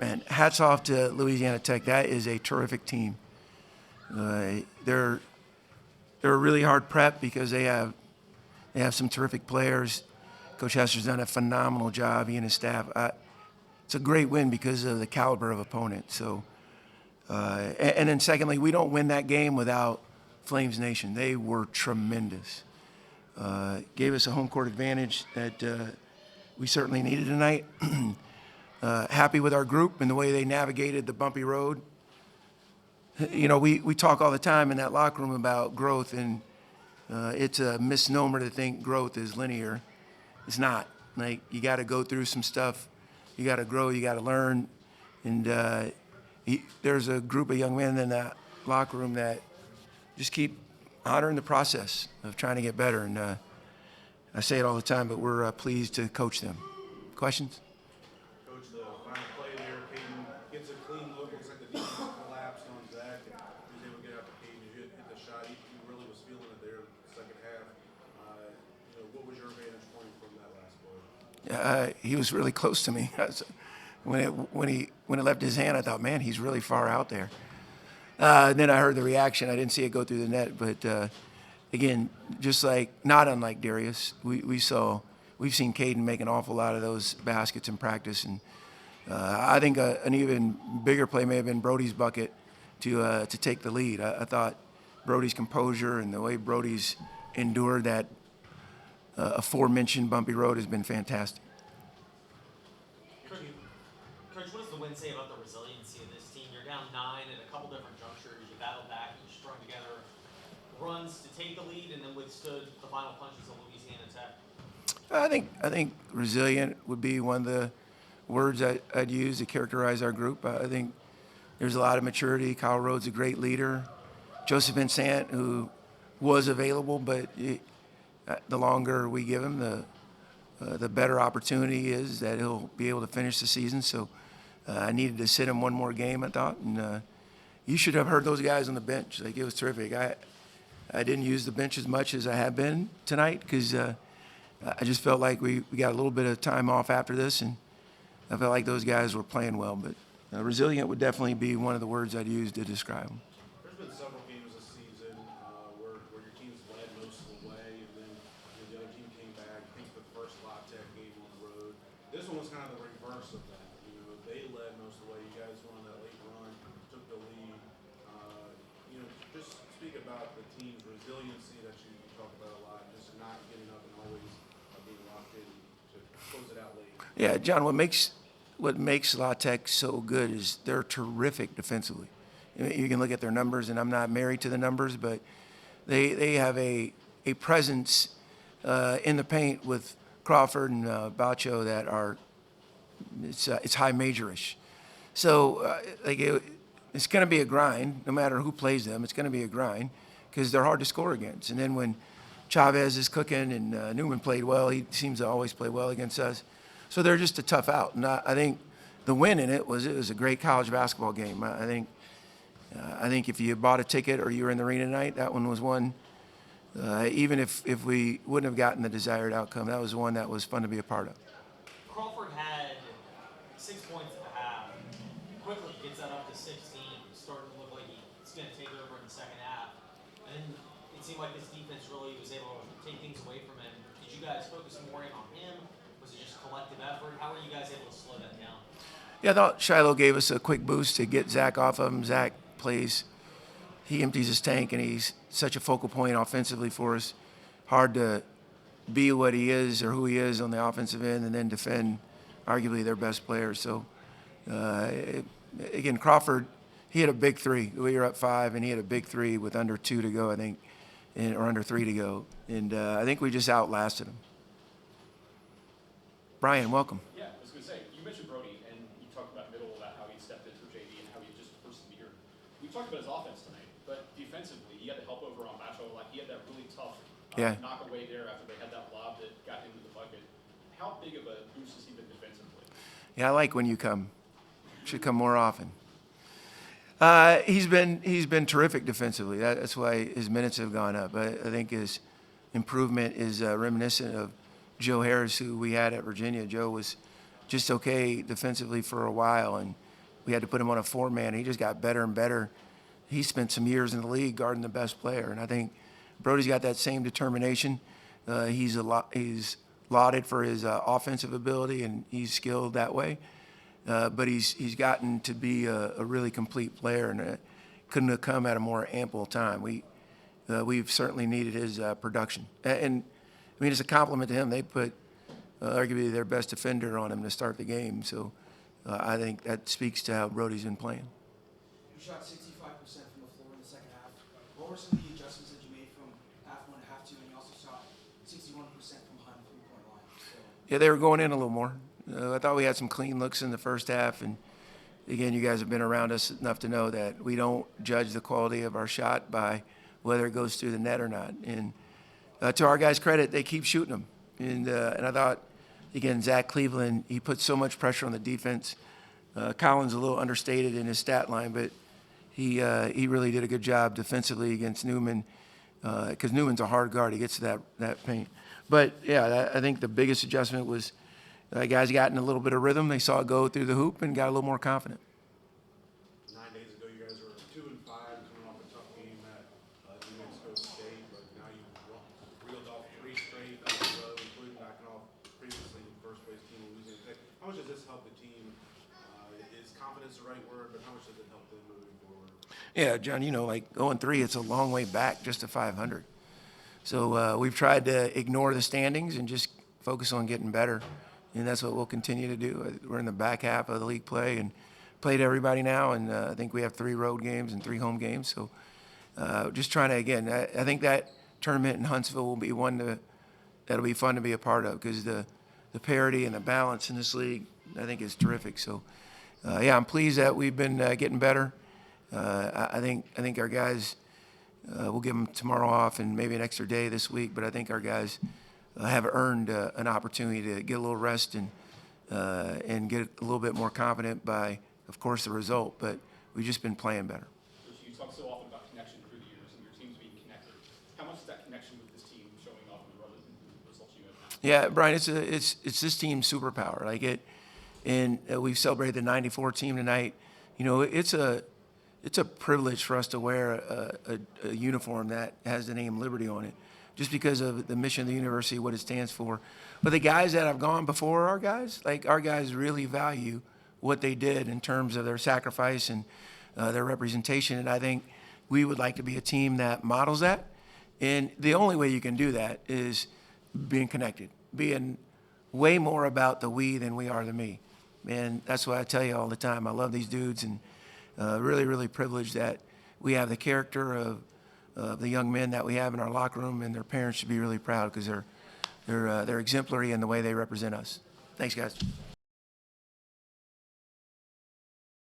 Man, hats off to Louisiana Tech. That is a terrific team. They're a really hard prep because they have some terrific players. Coach Hester's done a phenomenal job. He and his staff. It's a great win because of the caliber of opponent. So, and then secondly, we don't win that game without Flames Nation. They were tremendous. Gave us a home court advantage that we certainly needed tonight. Happy with our group and the way they navigated the bumpy road. You know, we talk all the time in that locker room about growth, and it's a misnomer to think growth is linear. It's not. Like, you got to go through some stuff. You got to grow. You got to learn. And there's a group of young men in that locker room that just keep honoring the process of trying to get better. And I say it all the time, but we're pleased to coach them. Questions? Coach, the final play there, Caden gets a clean look. Looks like the defense collapsed on Zach. He was able to get out to Caden. He hit the shot. He really was feeling it there in the second half. What was your vantage point from that last play? He was really close to me. When it left his hand, I thought, man, he's really far out there. And then I heard the reaction. I didn't see it go through the net, but again, just like not unlike Darius, we've seen Caden make an awful lot of those baskets in practice, and I think an even bigger play may have been Brody's bucket to take the lead. I thought Brody's composure and the way Brody's endured that aforementioned bumpy road has been fantastic. Coach, what does the win say about the resiliency of this team? You're down 9 at a couple different junctures. You battled back, you strung together runs to take the lead, and then withstood the final punches of Louisiana Tech. I think resilient would be one of the words I'd use to characterize our group. I think there's a lot of maturity. Kyle Rhodes a great leader. Joseph Vincent, who was available, but the longer we give him, the better opportunity is that he'll be able to finish the season. So I needed to sit him one more game, I thought. And you should have heard those guys on the bench. Like, it was terrific. I didn't use the bench as much as I have been tonight because I just felt like we got a little bit of time off after this, and I felt like those guys were playing well. But resilient would definitely be one of the words I'd use to describe them. There's been several games this season where your team's led most of the way, and then the other team came back. I think the first La Tech game on the road. This one was kind of the reverse of that. They led most of the way. You guys went on that late run, took the lead. Just speak about the team's resiliency that you talk about a lot, just not getting up and always being locked in to close it out late. Yeah, John, what makes La Tech so good is they're terrific defensively. You can look at their numbers, and I'm not married to the numbers, but they have a presence in the paint with Crawford and Bacho that are it's high majorish. So it's going to be a grind, no matter who plays them. It's going to be a grind because they're hard to score against. And then when Chavez is cooking and Newman played well, he seems to always play well against us. So they're just a tough out. And I think the win in it was a great college basketball game. I think if you bought a ticket or you were in the arena tonight, that one was one. Even if we wouldn't have gotten the desired outcome, that was one that was fun to be a part of. Crawford had 6 points at the half. Quickly gets that up to 16. Starting to look like he's going to take over in the second half. And then it seemed like this defense really was able to take things away from him. Did you guys focus more in on him? Was it just collective effort? How were you guys able to slow that down? Yeah, I thought Shiloh gave us a quick boost to get Zach off of him. Zach plays, he empties his tank, and he's such a focal point offensively for us. Hard to be what he is or who he is on the offensive end and then defend arguably their best player. So, again, Crawford, he had a big three. We were up 5, and he had a big three with under 2 to go, I think, or under 3 to go. And I think we just outlasted him. Brian, welcome. Yeah, I was going to say, you mentioned Brody, and you talked about middle, about how he stepped into JV and how he just persevered. We talked about his offense tonight, but defensively, he had to help over on Bacho. Like, he had that really tough knock away there after they had that lob that got into the bucket. How big of a boost has he been defensively? Yeah, I like when you come. Should come more often. He's been terrific defensively. That's why his minutes have gone up. I think his improvement is reminiscent of Joe Harris, who we had at Virginia. Joe was just okay defensively for a while, and we had to put him on a 4-man. He just got better and better. He spent some years in the league guarding the best player, and I think Brody's got that same determination. He's lauded for his offensive ability, and he's skilled that way. But he's gotten to be a really complete player, and couldn't have come at a more ample time. We've certainly needed his production, and I mean, it's a compliment to him. They put arguably their best defender on him to start the game, so I think that speaks to how Brody's been playing. You shot 65% from the floor in the second half. What were some of the adjustments that you made from half one to half two, and you also shot 61% from behind the three-point line? So, Yeah, they were going in a little more. I thought we had some clean looks in the first half, and again, you guys have been around us enough to know that we don't judge the quality of our shot by whether it goes through the net or not. And to our guys' credit, they keep shooting them. And I thought, again, Zach Cleveland, he put so much pressure on the defense. Collins a little understated in his stat line, but he really did a good job defensively against Newman, because Newman's a hard guard. He gets to that paint. But, yeah, I think the biggest adjustment was guys got in a little bit of rhythm. They saw it go through the hoop and got a little more confident. 9 days ago, you guys were 2-5 coming off a tough game at New Mexico State, but now you reeled off 3 straight in a row, including backing off previously the first-place team in Louisiana Tech. How much does this help the team? Is confidence the right word, but how much does it help them moving forward? Yeah, John, like 0-3, it's a long way back just to 500. So we've tried to ignore the standings and just focus on getting better. And that's what we'll continue to do. We're in the back half of the league play and played everybody now, and I think we have 3 road games and 3 home games. So just trying to, again, I think that tournament in Huntsville will be one that'll be fun to be a part of, because the parity and the balance in this league, I think, is terrific. So, yeah, I'm pleased that we've been getting better. I think our guys, we'll give them tomorrow off and maybe an extra day this week, but I think our guys have earned an opportunity to get a little rest and get a little bit more confident by, of course, the result. But we've just been playing better. You talk so often about connection through the years and your teams being connected. How much is that connection with this team showing off in the results you have now? Yeah, Brian, it's this team's superpower. And we've celebrated the '94 team tonight. It's a privilege for us to wear a uniform that has the name Liberty on it, just because of the mission of the university, what it stands for. But the guys that have gone before our guys, our guys really value what they did in terms of their sacrifice and their representation. And I think we would like to be a team that models that. And the only way you can do that is being connected, being way more about the we than we are the me. And that's what I tell you all the time. I love these dudes, and really, really privileged that we have the character of the young men that we have in our locker room, and their parents should be really proud, because they're exemplary in the way they represent us. Thanks, guys.